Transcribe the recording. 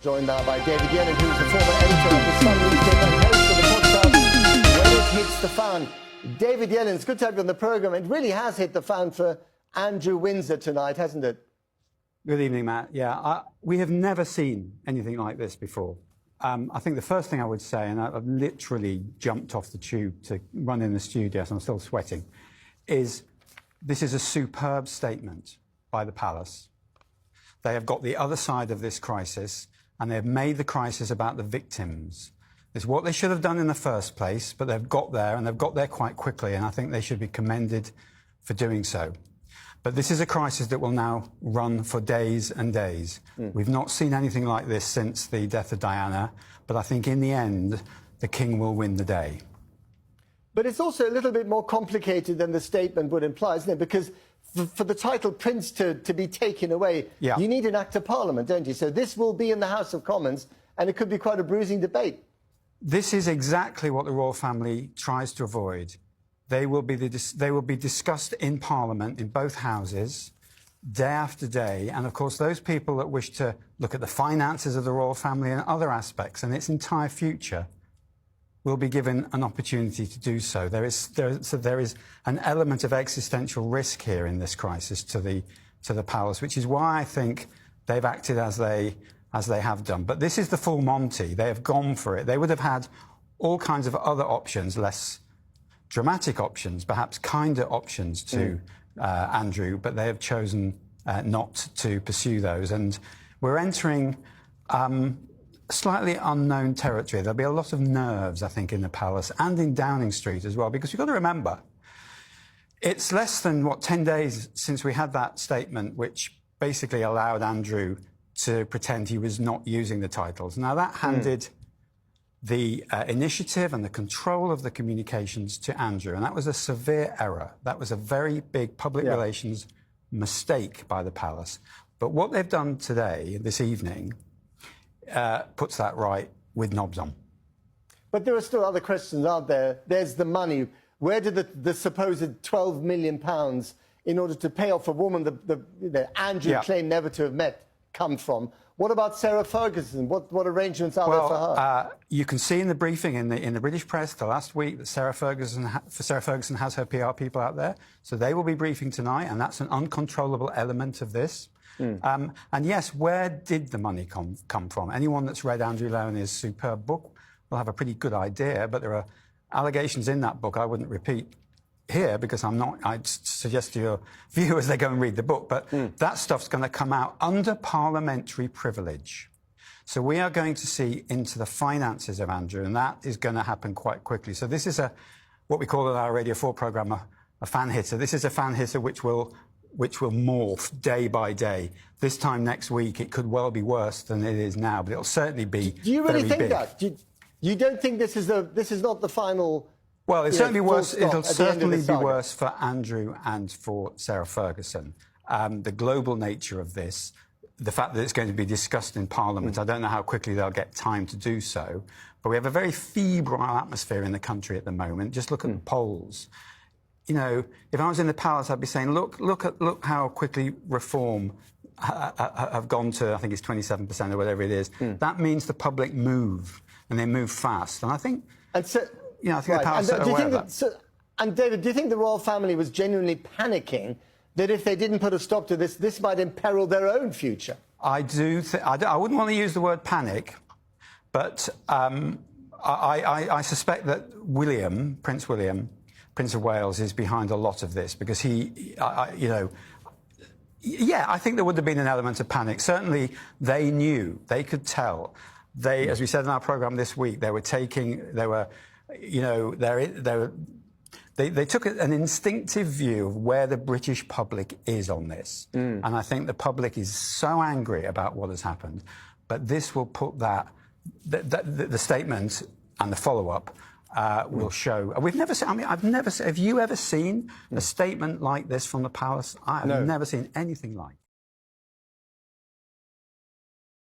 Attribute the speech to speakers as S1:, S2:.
S1: Joined now by David Yellen, who's the former editor of the Sun newspaper and host of the podcast When It Hits the Fan. David Yellen, it's good to have you on the programme. It really has hit the fan for Andrew Windsor tonight, hasn't it?
S2: Good evening, Matt. Yeah, we have never seen anything like this before. I think the first thing I would say, and I've literally jumped off the tube to run in the studio, so I'm still sweating, is this is a superb statement by the Palace. They have got the other side of this crisis, and they've made the crisis about the victims. It's what they should have done in the first place, but they've got there, and they've got there quite quickly, and I think they should be commended for doing so. But this is a crisis that will now run for days and days. We've not seen anything like this since the death of Diana, but I think in the end, the King will win the day.
S1: But it's also a little bit more complicated than the statement would imply, isn't it? Because for the title Prince to be taken away, you need an Act of Parliament, don't you? So this will be in the House of Commons, and it could be quite a bruising debate.
S2: This is exactly what the royal family tries to avoid. They will be discussed in Parliament, in both houses, day after day. And, of course, those people that wish to look at the finances of the royal family and other aspects and its entire future will be given an opportunity to do so. There is an element of existential risk here in this crisis to the Palace, which is why I think they've acted as they have done. But this is the full Monty. They have gone for it. They would have had all kinds of other options, less dramatic options, perhaps kinder options to Andrew, but they have chosen not to pursue those. And we're entering slightly unknown territory. There'll be a lot of nerves, I think, in the Palace and in Downing Street as well, because you've got to remember, it's less than, 10 days since we had that statement which basically allowed Andrew to pretend he was not using the titles. Now, that handed the initiative and the control of the communications to Andrew, and that was a severe error. That was a very big public relations mistake by the Palace. But what they've done today, this evening, puts that right with knobs on.
S1: But there are still other questions, aren't there? There's the money. Where did the supposed £12 million in order to pay off a woman that Andrew claimed never to have met come from? What about Sarah Ferguson? What arrangements are there for her?
S2: You can see in the briefing in the British press the last week that Sarah Ferguson has her PR people out there. So they will be briefing tonight, and that's an uncontrollable element of this. And yes, where did the money come from? Anyone that's read Andrew Leonie's superb book will have a pretty good idea, but there are allegations in that book I wouldn't repeat here because I'd suggest to your viewers they go and read the book, but that stuff's going to come out under parliamentary privilege. So we are going to see into the finances of Andrew, and that is going to happen quite quickly. So this is what we call in our Radio 4 programme a fan hitter. This is a fan hitter which will morph day by day. This time next week, it could well be worse than it is now, but it'll certainly be
S1: Do you really think
S2: big.
S1: that? You don't think this is not the final?
S2: Well, it's certainly worse. It'll certainly be worse for Andrew and for Sarah Ferguson. The global nature of this, the fact that it's going to be discussed in Parliament, I don't know how quickly they'll get time to do so, but we have a very febrile atmosphere in the country at the moment. Just look at the polls. You know, if I was in the Palace, I'd be saying, look how quickly reform have gone to, I think it's 27% or whatever it is. That means the public move, and they move fast. And I think, I think the Palace are aware of that.
S1: And David, do you think the royal family was genuinely panicking that if they didn't put a stop to this, this might imperil their own future?
S2: I do. I wouldn't want to use the word panic, but I suspect that Prince William, Prince of Wales, is behind a lot of this because I think there would have been an element of panic. Certainly, they knew, they could tell. As we said in our programme this week, they took an instinctive view of where the British public is on this. And I think the public is so angry about what has happened. But this will put the statement and the follow-up will show. We've never seen, have you ever seen a statement like this from the Palace? I have never seen anything like it.